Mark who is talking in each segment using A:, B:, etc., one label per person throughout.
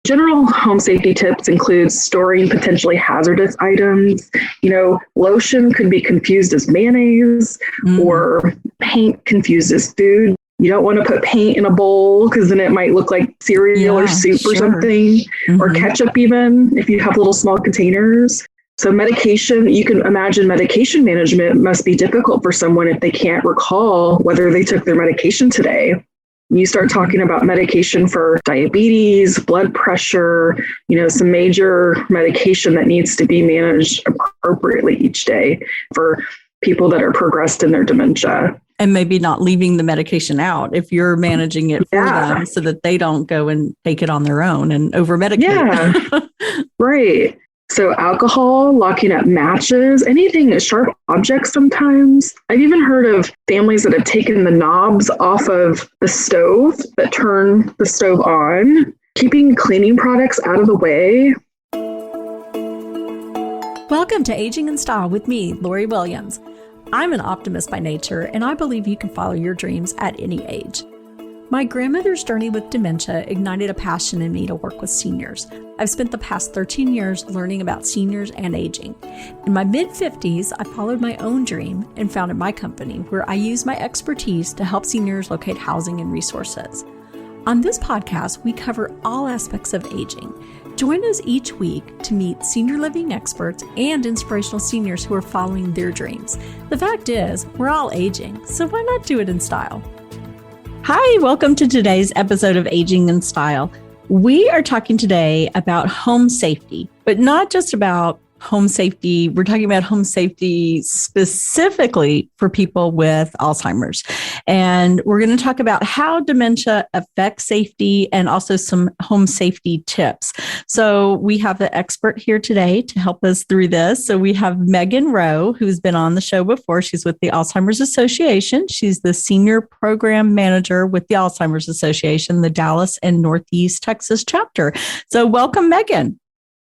A: General home safety tips include storing potentially hazardous items. Lotion could be confused as mayonnaise or paint confused as food. You don't want to put paint in a bowl because then it might look like cereal or soup or something, or ketchup even, if you have little small containers. So medication, you can imagine medication management must be difficult for someone if they can't recall whether they took their medication today. You start talking about medication for diabetes, blood pressure, some major medication that needs to be managed appropriately each day for people that are progressed in their dementia.
B: And maybe not leaving the medication out if you're managing it for them so that they don't go and take it on their own and over-medicate.
A: Yeah, right. So alcohol, locking up matches, anything, sharp objects sometimes. I've even heard of families that have taken the knobs off of the stove that turn the stove on, keeping cleaning products out of the way.
C: Welcome to Aging in Style with me, Lori Williams. I'm an optimist by nature, and I believe you can follow your dreams at any age. My grandmother's journey with dementia ignited a passion in me to work with seniors. I've spent the past 13 years learning about seniors and aging. In my mid-50s, I followed my own dream and founded my company, where I use my expertise to help seniors locate housing and resources. On this podcast, we cover all aspects of aging. Join us each week to meet senior living experts and inspirational seniors who are following their dreams. The fact is, we're all aging, so why not do it in style?
B: Hi, welcome to today's episode of Aging in Style. We are talking today about home safety, but not just about home safety. We're talking about home safety specifically for people with Alzheimer's. And we're going to talk about how dementia affects safety and also some home safety tips. So we have the expert here today to help us through this. So we have Megan Rowe, who's been on the show before. She's with the Alzheimer's Association. She's the Senior Program Manager with the Alzheimer's Association, the Dallas and Northeast Texas chapter. So welcome, Megan.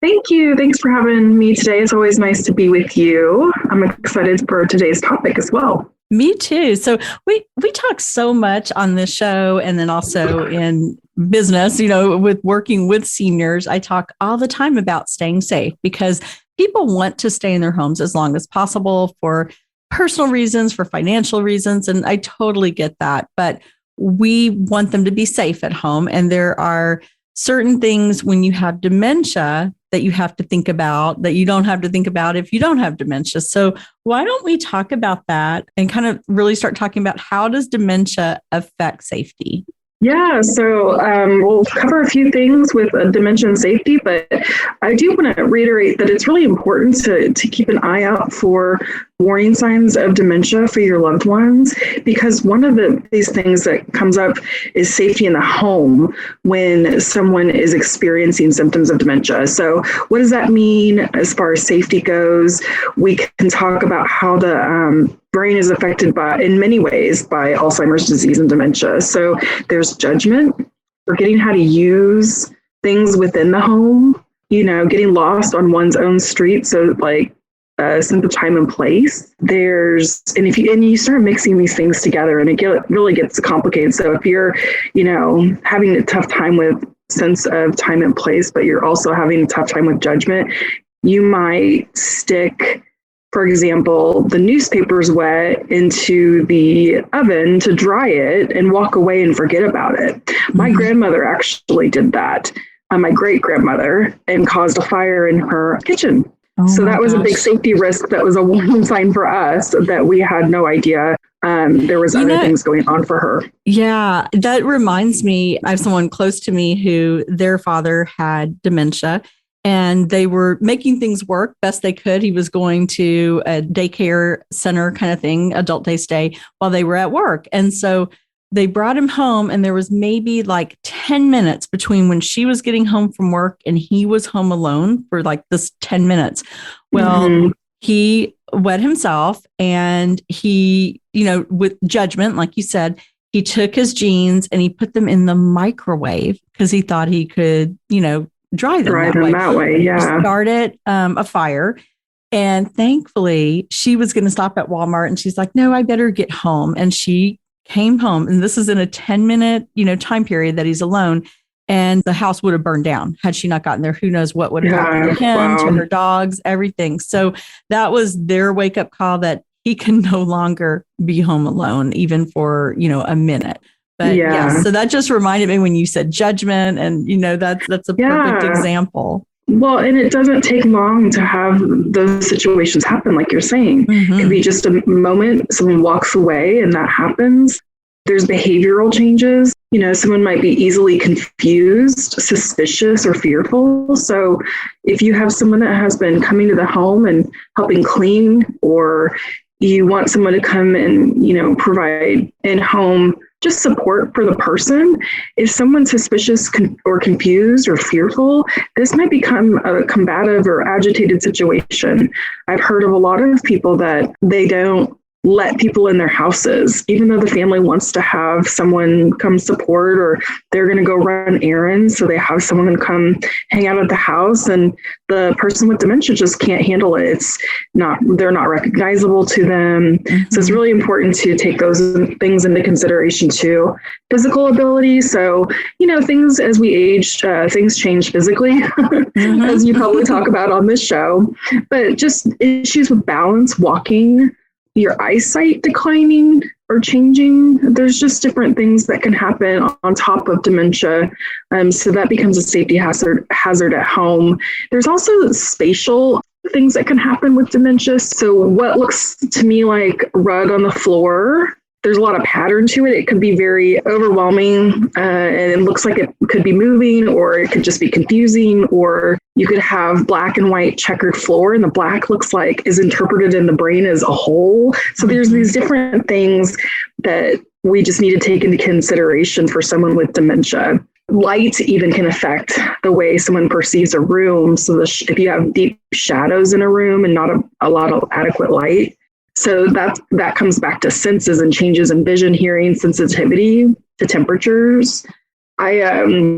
A: Thank you. Thanks for having me today. It's always nice to be with you. I'm excited for today's topic as well.
B: Me too. So we talk so much on this show and then also in business, with working with seniors. I talk all the time about staying safe because people want to stay in their homes as long as possible for personal reasons, for financial reasons. And I totally get that. But we want them to be safe at home. And there are certain things when you have dementia that you have to think about that you don't have to think about if you don't have dementia. So why don't we talk about that and kind of really start talking about how does dementia affect safety?
A: Yeah, so we'll cover a few things with dementia and safety, but I do want to reiterate that it's really important to keep an eye out for warning signs of dementia for your loved ones, because one of these things that comes up is safety in the home when someone is experiencing symptoms of dementia. So what does that mean as far as safety goes? We can talk about how the brain is affected in many ways by Alzheimer's disease and dementia. So there's judgment, forgetting how to use things within the home, getting lost on one's own street. So like sense of time and place. And you start mixing these things together and it really gets complicated. So if you're, having a tough time with sense of time and place, but you're also having a tough time with judgment, you might stick, for example, the newspaper's wet into the oven to dry it and walk away and forget about it. My grandmother actually did that, my great-grandmother, and caused a fire in her kitchen. So that was a big safety risk. That was a warning sign for us that we had no idea there was other things going on for her.
B: Yeah, that reminds me, I have someone close to me who their father had dementia. And they were making things work best they could. He was going to a daycare center kind of thing, adult day stay, while they were at work. And so they brought him home and there was maybe like 10 minutes between when she was getting home from work and he was home alone for like this 10 minutes. Well, he wet himself and he, with judgment, like you said, he took his jeans and he put them in the microwave because he thought he could, dry them that way. Yeah. Started a fire. And thankfully, she was going to stop at Walmart and she's like, no, I better get home. And she came home. And this is in a 10-minute, time period that he's alone. and the house would have burned down had she not gotten there. Who knows what would have happened to him, to her dogs, everything. So that was their wake up call that he can no longer be home alone, even for, a minute. But so that just reminded me when you said judgment, and, that's a perfect example.
A: Well, and it doesn't take long to have those situations happen, like you're saying. It could be just a moment, someone walks away and that happens. There's behavioral changes. Someone might be easily confused, suspicious, or fearful. So if you have someone that has been coming to the home and helping clean, or you want someone to come and, provide in-home just support for the person, if someone's suspicious or confused or fearful, this might become a combative or agitated situation. I've heard of a lot of people that they don't let people in their houses, even though the family wants to have someone come support, or they're going to go run errands. So they have someone come hang out at the house, and the person with dementia just can't handle it. They're not recognizable to them. So it's really important to take those things into consideration too. Physical ability. So, things as we age, things change physically, as you probably talk about on this show, but just issues with balance, walking, your eyesight declining or changing. There's just different things that can happen on top of dementia. So that becomes a safety hazard at home. There's also spatial things that can happen with dementia. So what looks to me like rug on the floor, there's a lot of pattern to it. It could be very overwhelming, and it looks like it could be moving, or it could just be confusing, or you could have black and white checkered floor, and the black looks like is interpreted in the brain as a whole. So there's these different things that we just need to take into consideration for someone with dementia. Light even can affect the way someone perceives a room. So if you have deep shadows in a room and not a lot of adequate light, so that comes back to senses and changes in vision, hearing, sensitivity to temperatures. I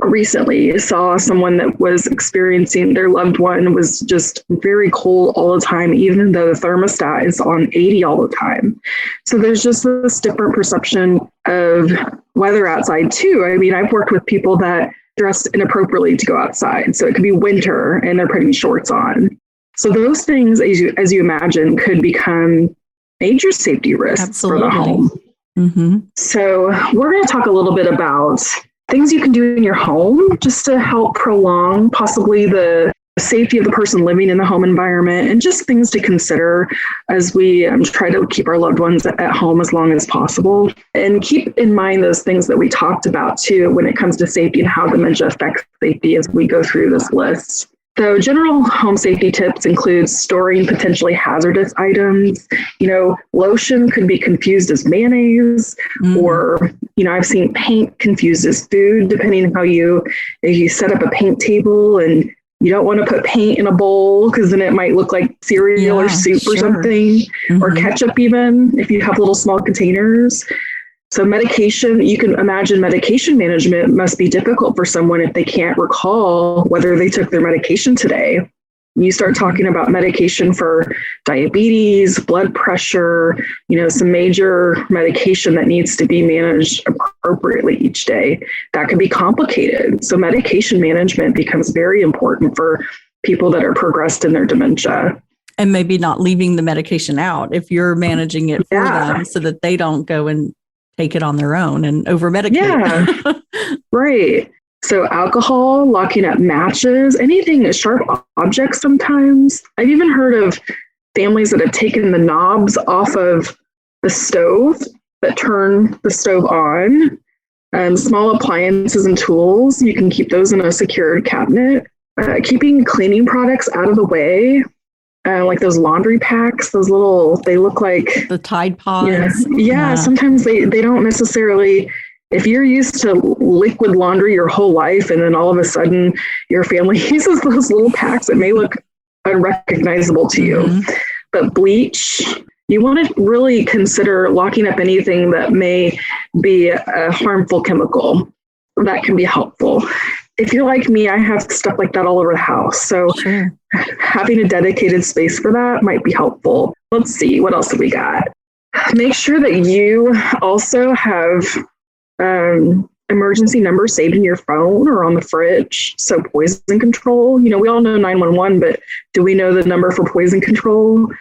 A: recently saw someone that was experiencing their loved one was just very cold all the time, even though the thermostat is on 80 all the time. So there's just this different perception of weather outside too. I mean, I've worked with people that dress inappropriately to go outside. So it could be winter and they're putting shorts on. So those things, as you imagine, could become major safety risks for the home. So we're going to talk a little bit about things you can do in your home just to help prolong possibly the safety of the person living in the home environment, and just things to consider as we try to keep our loved ones at home as long as possible. And keep in mind those things that we talked about too when it comes to safety and how dementia affects safety as we go through this list. So general home safety tips include storing potentially hazardous items. Lotion could be confused as mayonnaise, or, I've seen paint confused as food, depending on if you set up a paint table and you don't want to put paint in a bowl because then it might look like cereal or soup or something, or ketchup even, if you have little small containers. So medication, you can imagine medication management must be difficult for someone if they can't recall whether they took their medication today. You start talking about medication for diabetes, blood pressure, some major medication that needs to be managed appropriately each day. That can be complicated. So medication management becomes very important for people that are progressed in their dementia.
B: And maybe not leaving the medication out if you're managing it for them so that they don't go and take it on their own and over-medicate.
A: Yeah, right. So alcohol, locking up matches, anything, sharp objects sometimes. I've even heard of families that have taken the knobs off of the stove that turn the stove on. Small appliances and tools, you can keep those in a secured cabinet. Keeping cleaning products out of the way. Like those laundry packs, they look like
B: the Tide Pods.
A: Yeah. Sometimes they don't necessarily, if you're used to liquid laundry your whole life, and then all of a sudden your family uses those little packs, it may look unrecognizable to you. But bleach, you want to really consider locking up anything that may be a harmful chemical. That can be helpful. If you're like me, I have stuff like that all over the house. So having a dedicated space for that might be helpful. Let's see, what else have we got? Make sure that you also have emergency number saved in your phone or on the fridge. So poison control, we all know 911, but do we know the number for poison control?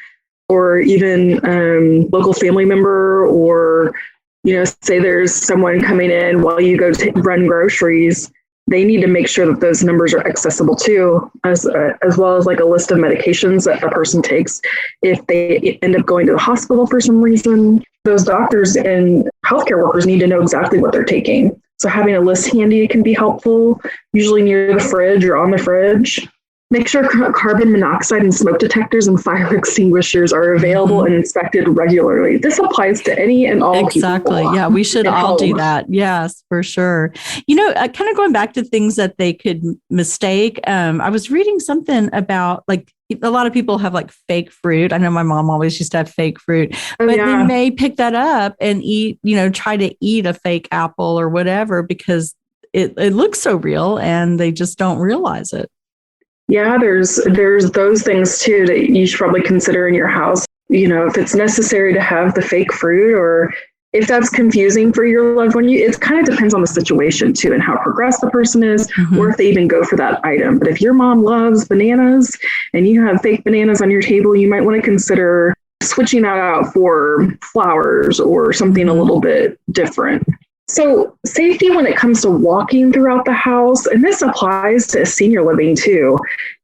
A: Or even local family member, or, say there's someone coming in while you go to run groceries, they need to make sure that those numbers are accessible too, as well as like a list of medications that a person takes if they end up going to the hospital for some reason. Those doctors and healthcare workers need to know exactly what they're taking. So having a list handy can be helpful, usually near the fridge or on the fridge. Make sure carbon monoxide and smoke detectors and fire extinguishers are available and inspected regularly. This applies to any and all
B: Exactly.
A: people.
B: Yeah, we should all
A: home.
B: do that. Yes, for sure. Kind of going back to things that they could mistake. I was reading something about like a lot of people have like fake fruit. I know my mom always used to have fake fruit, but they may pick that up and eat, try to eat a fake apple or whatever because it looks so real and they just don't realize it.
A: Yeah, there's those things too that you should probably consider in your house. If it's necessary to have the fake fruit, or if that's confusing for your loved one, it kind of depends on the situation too and how progressed the person is, or if they even go for that item. But if your mom loves bananas and you have fake bananas on your table, you might want to consider switching that out for flowers or something a little bit different. So safety when it comes to walking throughout the house, and this applies to senior living too.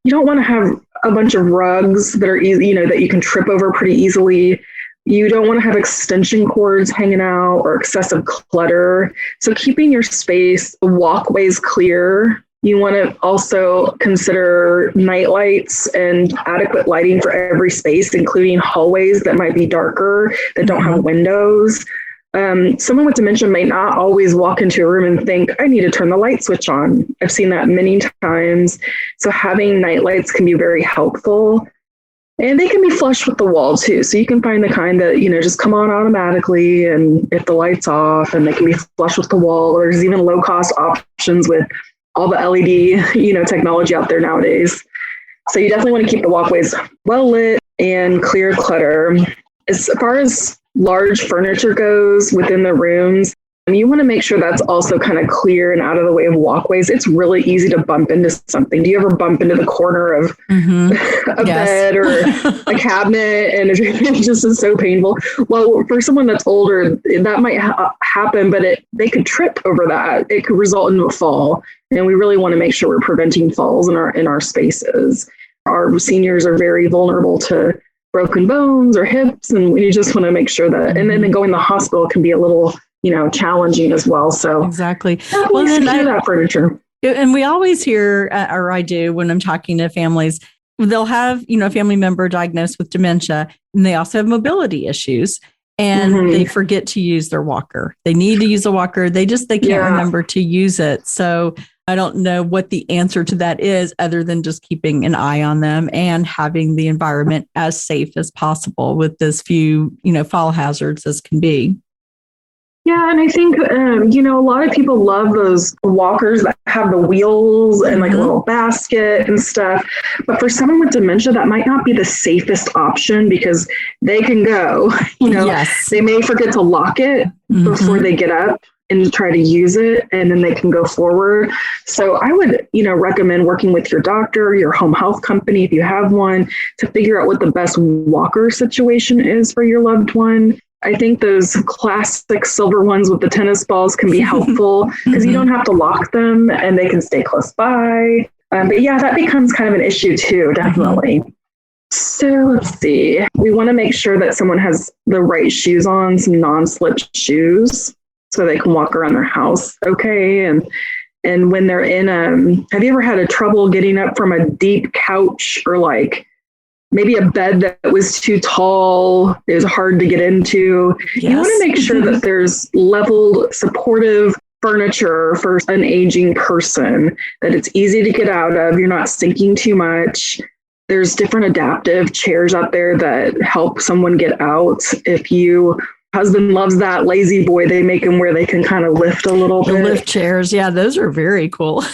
A: You don't want to have a bunch of rugs that are easy, that you can trip over pretty easily. You don't want to have extension cords hanging out or excessive clutter. So keeping your space, walkways clear. You want to also consider night lights and adequate lighting for every space, including hallways that might be darker, that don't have windows. Someone with dementia may not always walk into a room and think, I need to turn the light switch on. I've seen that many times. So having night lights can be very helpful. And they can be flush with the wall too. So you can find the kind that, just come on automatically and if the light's off, and they can be flush with the wall. Or there's even low cost options with all the LED, technology out there nowadays. So you definitely want to keep the walkways well lit and clear clutter. As far as large furniture goes within the rooms, you want to make sure that's also kind of clear and out of the way of walkways. It's really easy to bump into something. Do you ever bump into the corner of a bed or a cabinet and it just is so painful? Well, for someone that's older, that might happen, but they could trip over that. It could result in a fall. And we really want to make sure we're preventing falls in our spaces. Our seniors are very vulnerable to broken bones or hips, and we just want to make sure that, and then going to the hospital can be a little, challenging as well. So
B: exactly.
A: Well, then that furniture.
B: And we always hear, or I do when I'm talking to families, they'll have, a family member diagnosed with dementia, and they also have mobility issues, and they forget to use their walker. They need to use a walker. They can't remember to use it. So I don't know what the answer to that is other than just keeping an eye on them and having the environment as safe as possible with as few, fall hazards as can be.
A: Yeah, and I think, a lot of people love those walkers that have the wheels and like a little basket and stuff. But for someone with dementia, that might not be the safest option because they can go, they may forget to lock it before they get up and try to use it, and then they can go forward. So I would, recommend working with your doctor, your home health company, if you have one, to figure out what the best walker situation is for your loved one. I think those classic silver ones with the tennis balls can be helpful because you don't have to lock them and they can stay close by. But yeah, that becomes kind of an issue too, definitely. So let's see. We want to make sure that someone has the right shoes on, some non-slip shoes, so they can walk around their house okay. And when they're in, have you ever had a trouble getting up from a deep couch or like maybe a bed that was too tall, is hard to get into? Yes. You want to make sure that there's leveled, supportive furniture for an aging person, that it's easy to get out of. You're not sinking too much. There's different adaptive chairs out there that help someone get out. If you husband loves that lazy boy, they make them where they can kind of lift a little bit.
B: Lift chairs. Yeah, those are very cool.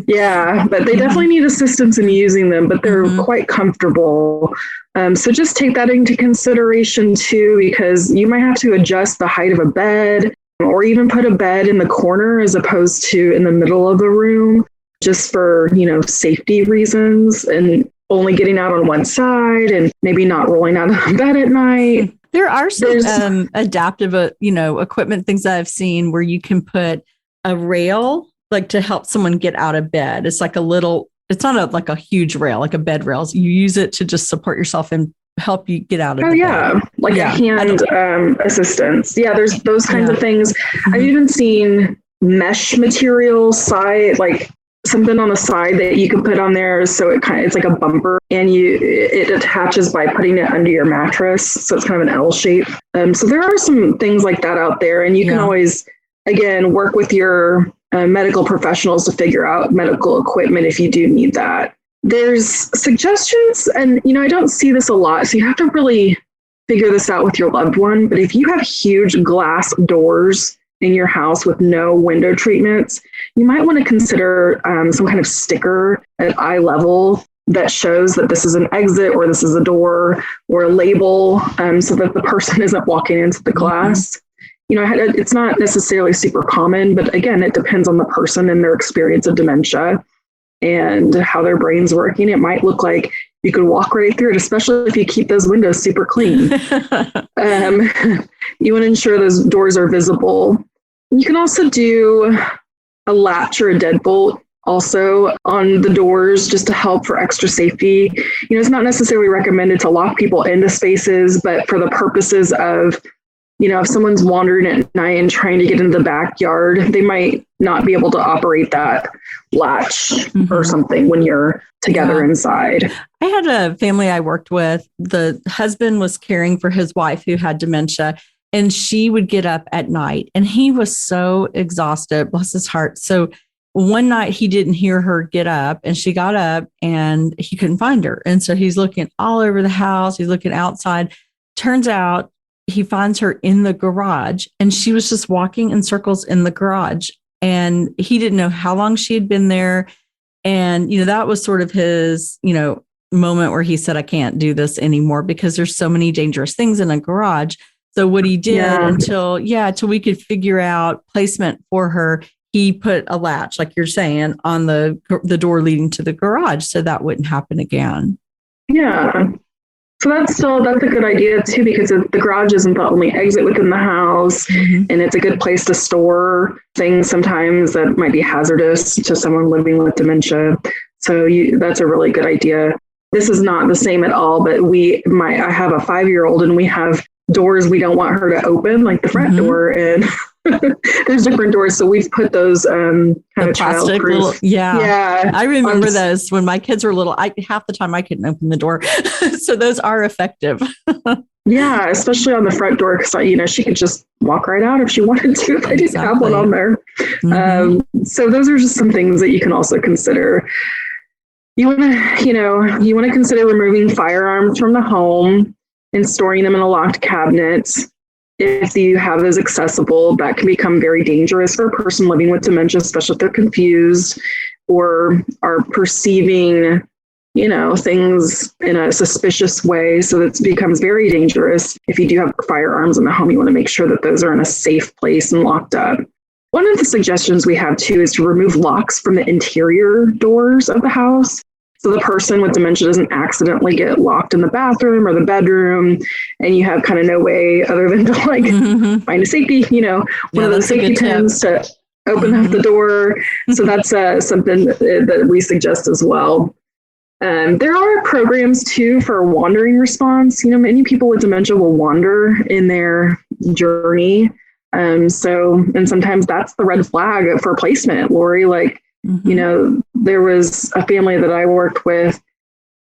A: Yeah, but they definitely need assistance in using them, but they're quite comfortable. So just take that into consideration too, because you might have to adjust the height of a bed or even put a bed in the corner as opposed to in the middle of the room, just for, safety reasons, and only getting out on one side and maybe not rolling out of bed at night.
B: There are some adaptive, equipment things that I've seen where you can put a rail, like to help someone get out of bed. It's like it's not like a huge rail, like a bed rail. You use it to just support yourself and help you get out of bed.
A: Like a hand assistance. Yeah, there's those kinds of things.
B: Mm-hmm.
A: I've even seen mesh material side, like something on the side that you can put on there, so it's like a bumper, and it attaches by putting it under your mattress, so it's kind of an L shape. So there are some things like that out there, and you can always, again, work with your medical professionals to figure out medical equipment if you do need that. There's suggestions, and I don't see this a lot, so you have to really figure this out with your loved one. But if you have huge glass doors in your house with no window treatments, you might want to consider some kind of sticker at eye level that shows that this is an exit or this is a door, or a label, so that the person isn't walking into the glass. It's not necessarily super common, but again, it depends on the person and their experience of dementia and how their brain's working. It might look like you could walk right through it, especially if you keep those windows super clean. You want to ensure those doors are visible. You can also do a latch or a deadbolt also on the doors, just to help for extra safety. It's not necessarily recommended to lock people into spaces, but for the purposes of, if someone's wandering at night and trying to get into the backyard, they might not be able to operate that latch or something when you're together inside.
B: I had a family I worked with. The husband was caring for his wife who had dementia, and she would get up at night, and he was so exhausted, bless his heart. So one night he didn't hear her get up, and she got up and he couldn't find her. And so he's looking all over the house. He's looking outside. Turns out he finds her in the garage, and she was just walking in circles in the garage, and he didn't know how long she had been there. And, that was sort of his, moment where he said, I can't do this anymore because there's so many dangerous things in a garage. So what he did until we could figure out placement for her, he put a latch, like you're saying, on the door leading to the garage, so that wouldn't happen again.
A: Yeah. So that's a good idea too, because the garage isn't the only exit within the house, and it's a good place to store things sometimes that might be hazardous to someone living with dementia. So that's a really good idea. This is not the same at all, but I have a 5-year-old, and we have doors we don't want her to open, like the front door, and there's different doors. So we've put those kind of
B: plastic
A: childproof.
B: Yeah. I remember those when my kids were little. Half the time I couldn't open the door. So those are effective.
A: Yeah, especially on the front door, because she could just walk right out if she wanted to. If I didn't have one on there. So those are just some things that you can also consider. You want to consider removing firearms from the home and storing them in a locked cabinet. If you have those accessible, that can become very dangerous for a person living with dementia, especially if they're confused or are perceiving, things in a suspicious way. So it becomes very dangerous. If you do have firearms in the home, you want to make sure that those are in a safe place and locked up. One of the suggestions we have too is to remove locks from the interior doors of the house, so the person with dementia doesn't accidentally get locked in the bathroom or the bedroom, and you have kind of no way other than to find a safety, one of those safety pins to open up the door. So that's something that we suggest as well. There are programs too for wandering response. Many people with dementia will wander in their journey. And sometimes that's the red flag for placement, Lori. There was a family that I worked with,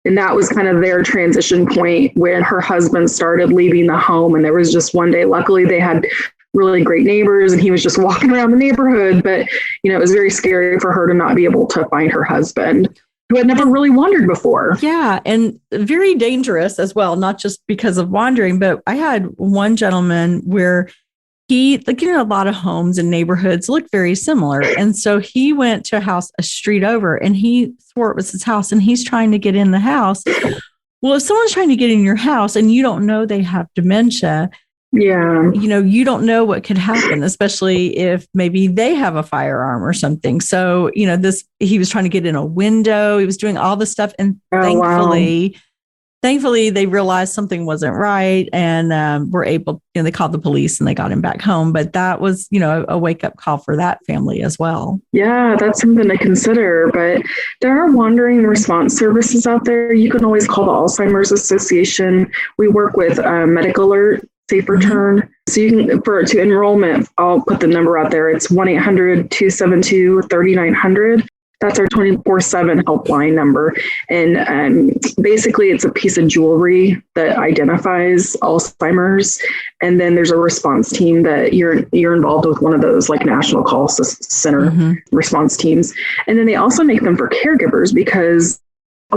A: and that was kind of their transition point when her husband started leaving the home. And there was just one day, luckily they had really great neighbors, and he was just walking around the neighborhood. But, it was very scary for her to not be able to find her husband, who had never really wandered before.
B: Yeah. And very dangerous as well, not just because of wandering, but I had one gentleman where a lot of homes and neighborhoods look very similar. And so he went to a house a street over, and he swore it was his house, and he's trying to get in the house. Well, if someone's trying to get in your house and you don't know they have dementia,
A: Yeah.
B: You don't know what could happen, especially if maybe they have a firearm or something. So, he was trying to get in a window. He was doing all this stuff. And thankfully they realized something wasn't right and were able, they called the police and they got him back home. But that was, a wake up call for that family as well.
A: Yeah, that's something to consider. But there are wandering response services out there. You can always call the Alzheimer's Association. We work with Medical Alert, Safe Return. So you can, to enrollment, I'll put the number out there. It's 1-800-272-3900. That's our 24/7 helpline number. And basically it's a piece of jewelry that identifies Alzheimer's. And then there's a response team that you're involved with, one of those like National Call Center response teams. And then they also make them for caregivers because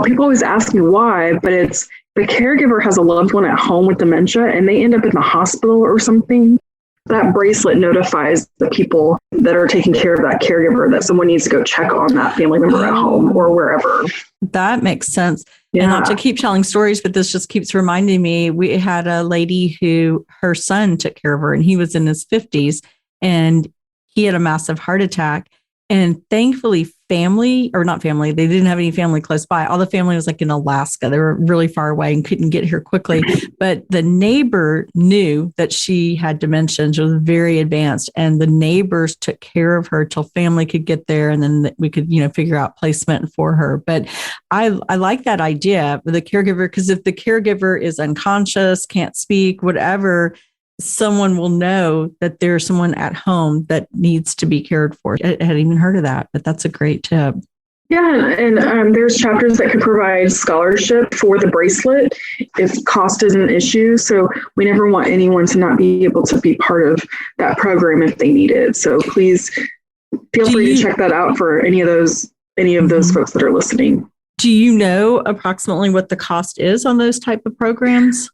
A: people always ask me why, but it's the caregiver has a loved one at home with dementia and they end up in the hospital or something. That bracelet notifies the people that are taking care of that caregiver that someone needs to go check on that family member at home or wherever.
B: That makes sense. Yeah. And not to keep telling stories, but this just keeps reminding me, we had a lady who her son took care of her and he was in his 50s and he had a massive heart attack. And thankfully, they didn't have any family close by. All the family was like in Alaska. They were really far away and couldn't get here quickly. But the neighbor knew that she had dementia. She was very advanced. And the neighbors took care of her till family could get there. And then we could, figure out placement for her. But I like that idea with the caregiver, because if the caregiver is unconscious, can't speak, whatever, someone will know that there's someone at home that needs to be cared for. I hadn't even heard of that, but that's a great tip.
A: Yeah, and there's chapters that could provide scholarship for the bracelet if cost is an issue. So we never want anyone to not be able to be part of that program if they need it. So please feel free to check that out for any of those folks that are listening.
B: Do you know approximately what the cost is on those type of programs?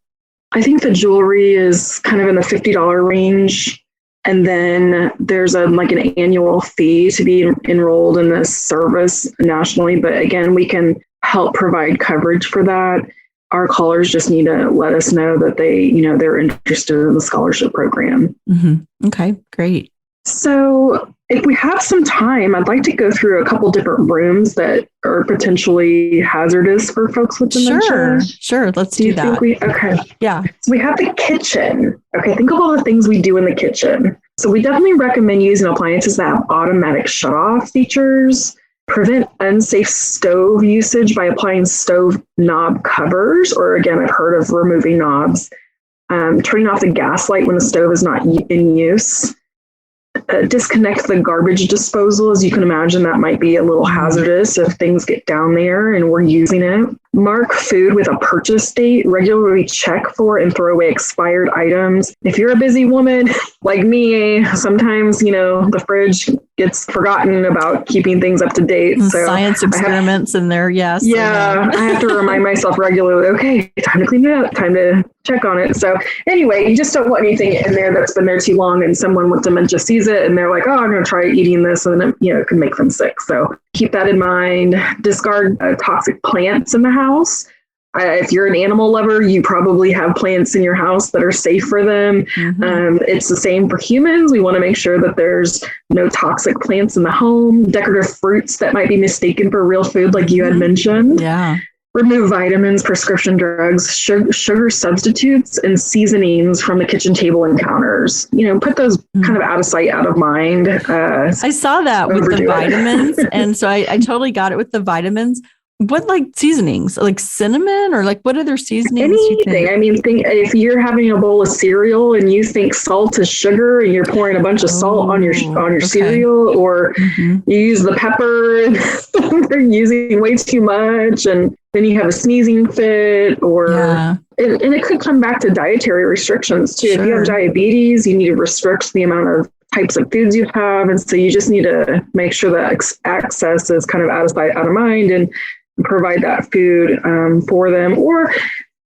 A: I think the jewelry is kind of in the $50 range. And then there's an annual fee to be enrolled in this service nationally. But again, we can help provide coverage for that. Our callers just need to let us know that they're interested in the scholarship program.
B: Mm-hmm. Okay, great.
A: So if we have some time, I'd like to go through a couple different rooms that are potentially hazardous for folks with dementia.
B: Sure. Let's do that.
A: Okay.
B: Yeah.
A: So we have the kitchen. Okay. Think of all the things we do in the kitchen. So we definitely recommend using appliances that have automatic shutoff features. Prevent unsafe stove usage by applying stove knob covers, or again, I've heard of removing knobs. Turning off the gas light when the stove is not in use. Disconnect the garbage disposal. As you can imagine, that might be a little hazardous if things get down there and we're using it. Mark food with a purchase date. Regularly check for and throw away expired items. If you're a busy woman like me, sometimes, the fridge gets forgotten about keeping things up to date.
B: So science experiments in there, yes.
A: Yeah, I have to remind myself regularly, okay, time to clean it up, time to check on it. So anyway, you just don't want anything in there that's been there too long and someone with dementia sees it and they're like, oh, I'm going to try eating this, and then it can make them sick. So keep that in mind. Discard toxic plants in the house. If you're an animal lover, you probably have plants in your house that are safe for them. Mm-hmm. It's the same for humans. We want to make sure that there's no toxic plants in the home. Decorative fruits that might be mistaken for real food, like you had mentioned.
B: Yeah.
A: Remove vitamins, prescription drugs, sugar substitutes, and seasonings from the kitchen table and counters. Put those kind of out of sight, out of mind.
B: I saw that with the vitamins. And so I totally got it with the vitamins. What seasonings, like cinnamon, or what other seasonings?
A: Anything. I mean, if you're having a bowl of cereal and you think salt is sugar and you're pouring a bunch of salt on your cereal, or you use the pepper and they're using way too much, and then you have a sneezing fit, or and it could come back to dietary restrictions too. Sure. If you have diabetes, you need to restrict the amount of types of foods you have, and so you just need to make sure that access is kind of out of sight, out of mind, and provide that food for them. Or,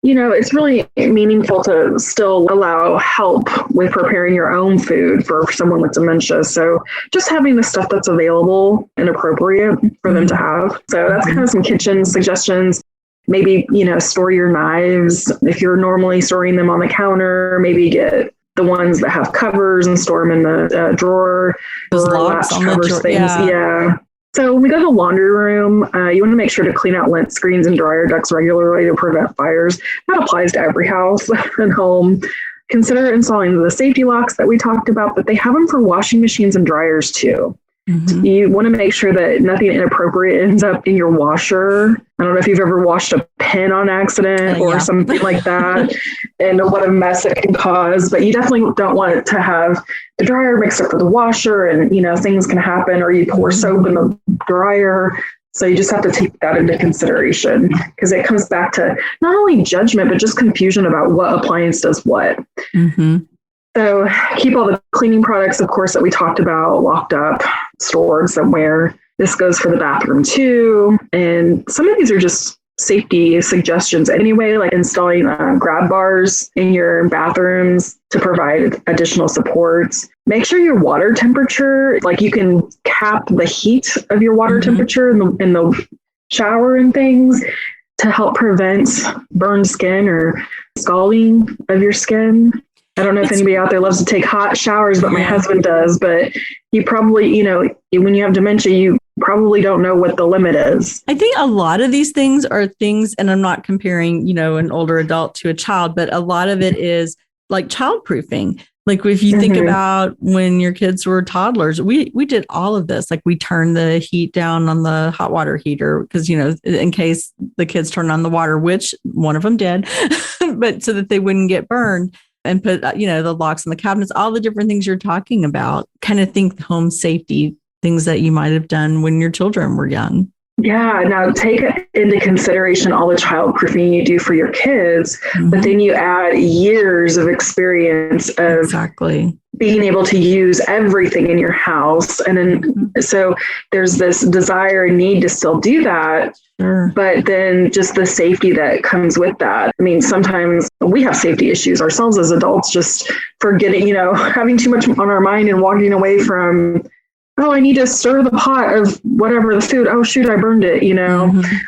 A: it's really meaningful to still allow help with preparing your own food for someone with dementia. So just having the stuff that's available and appropriate for them to have. So that's kind of some kitchen suggestions. Maybe, store your knives. If you're normally storing them on the counter, maybe get the ones that have covers and store them in the drawer.
B: Those locks on the drawer.
A: Things. Yeah. So when we go to the laundry room, you want to make sure to clean out lint screens and dryer ducts regularly to prevent fires. That applies to every house and home. Consider installing the safety locks that we talked about, but they have them for washing machines and dryers too. Mm-hmm. You want to make sure that nothing inappropriate ends up in your washer. I don't know if you've ever washed a pen on accident or something like that, and what a mess it can cause. But you definitely don't want it to have the dryer mixed up with the washer, and things can happen, or you pour soap in the dryer. So you just have to take that into consideration, because it comes back to not only judgment, but just confusion about what appliance does what. Mm-hmm. So keep all the cleaning products, of course, that we talked about locked up, stored somewhere. This goes for the bathroom too. And some of these are just safety suggestions anyway, like installing grab bars in your bathrooms to provide additional supports. Make sure your water temperature, like you can cap the heat of your water temperature in the shower and things to help prevent burned skin or scalding of your skin. I don't know if anybody out there loves to take hot showers, but my husband does. But you probably, when you have dementia, you probably don't know what the limit is.
B: I think a lot of these things are things, and I'm not comparing, an older adult to a child, but a lot of it is like childproofing. Like if you think about when your kids were toddlers, we did all of this. Like we turned the heat down on the hot water heater because, in case the kids turned on the water, which one of them did, but so that they wouldn't get burned. And put, the locks on the cabinets, all the different things you're talking about. Kind of think home safety, things that you might have done when your children were young.
A: Yeah. Now take into consideration all the childproofing you do for your kids, but then you add years of experience of being able to use everything in your house. And then, so there's this desire and need to still do that. Sure. But then just the safety that comes with that. I mean, sometimes we have safety issues ourselves as adults, just forgetting, having too much on our mind and walking away from, oh, I need to stir the pot of whatever the food. Oh, shoot, I burned it,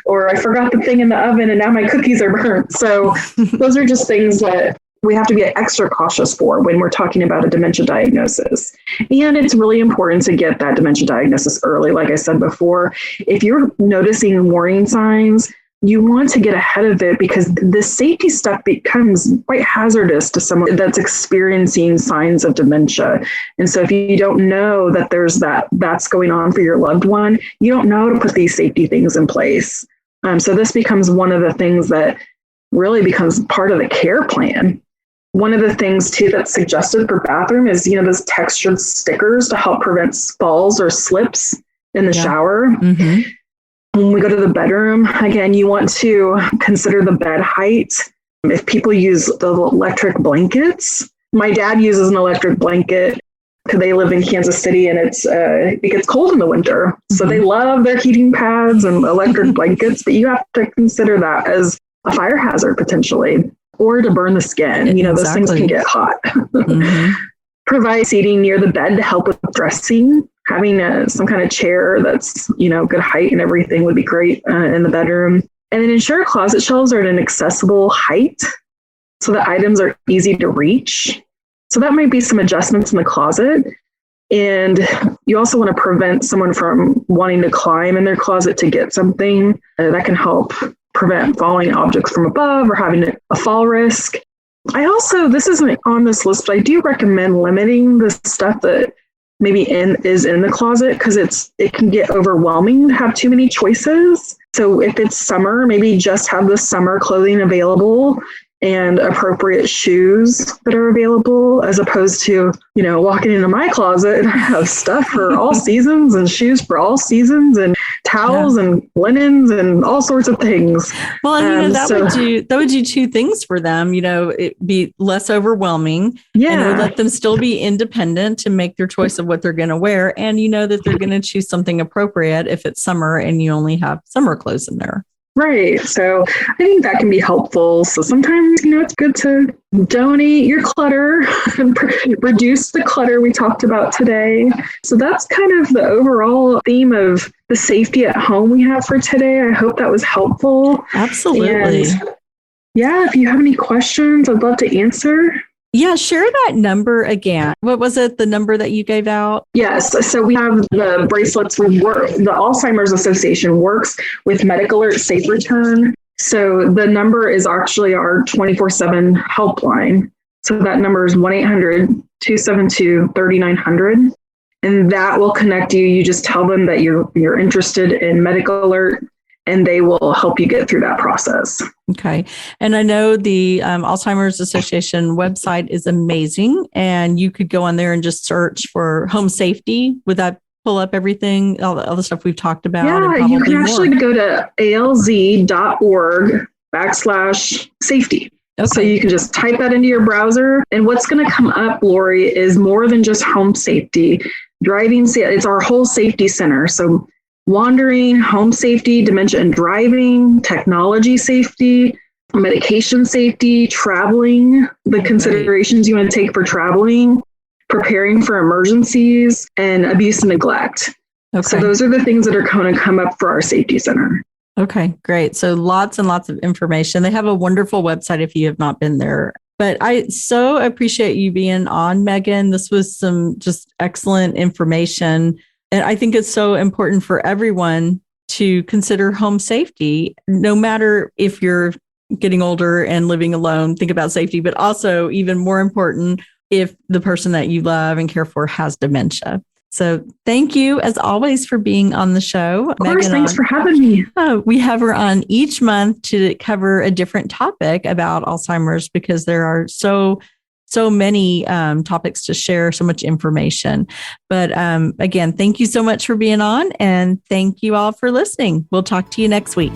A: or I forgot the thing in the oven and now my cookies are burnt. So those are just things that we have to be extra cautious for when we're talking about a dementia diagnosis. And it's really important to get that dementia diagnosis early. Like I said before, if you're noticing warning signs, you want to get ahead of it, because the safety stuff becomes quite hazardous to someone that's experiencing signs of dementia. And so if you don't know that that's going on for your loved one, you don't know to put these safety things in place. So this becomes one of the things that really becomes part of the care plan. One of the things too that's suggested for bathroom is, those textured stickers to help prevent falls or slips in the shower. Mm-hmm. When we go to the bedroom, again, you want to consider the bed height. If people use the electric blankets, my dad uses an electric blanket because they live in Kansas City and it gets cold in the winter. So they love their heating pads and electric blankets, but you have to consider that as a fire hazard potentially, or to burn the skin. Those things can get hot. Provide seating near the bed to help with dressing. Having some kind of chair that's, good height and everything would be great in the bedroom. And then ensure closet shelves are at an accessible height so that items are easy to reach. So that might be some adjustments in the closet. And you also want to prevent someone from wanting to climb in their closet to get something. That can help prevent falling objects from above or having a fall risk. I also, this isn't on this list, but I do recommend limiting the stuff that maybe is in the closet, because it can get overwhelming to have too many choices. So if it's summer, maybe just have the summer clothing available and appropriate shoes that are available, as opposed to, walking into my closet and I have stuff for all seasons and shoes for all seasons and towels and linens and all sorts of things.
B: Well, and that would do two things for them. It'd be less overwhelming. Yeah. And it would let them still be independent to make their choice of what they're going to wear. And that they're going to choose something appropriate if it's summer and you only have summer clothes in there.
A: Right. So I think that can be helpful. So sometimes, it's good to donate your clutter and reduce the clutter we talked about today. So that's kind of the overall theme of the safety at home we have for today. I hope that was helpful.
B: Absolutely.
A: And if you have any questions, I'd love to answer.
B: Yeah, share that number again. What was it, the number that you gave out?
A: Yes. So we have the bracelets. The Alzheimer's Association works with Medical Alert Safe Return. So the number is actually our 24/7 helpline. So that number is 1-800-272-3900. And that will connect you. You just tell them that you're interested in Medical Alert, and they will help you get through that process.
B: Okay. And I know the Alzheimer's Association website is amazing, and you could go on there and just search for home safety. Would that pull up everything, all the stuff we've talked about?
A: Yeah, you can actually go to alz.org/safety. Okay. So you can just type that into your browser. And what's going to come up, Lori, is more than just home safety. Driving, it's our whole safety center. So wandering, home safety, dementia and driving, technology safety, medication safety, traveling, the considerations you want to take for traveling, preparing for emergencies, and abuse and neglect. Okay. So those are the things that are going to come up for our safety center.
B: Okay, great. So lots and lots of information. They have a wonderful website if you have not been there. But I so appreciate you being on, Megan. This was some just excellent information. And I think it's so important for everyone to consider home safety, no matter if you're getting older and living alone, think about safety, but also even more important, if the person that you love and care for has dementia. So thank you, as always, for being on the show.
A: Of course, thanks for having me.
B: We have her on each month to cover a different topic about Alzheimer's, because there are so many topics to share, so much information. But again, thank you so much for being on, and thank you all for listening. We'll talk to you next week.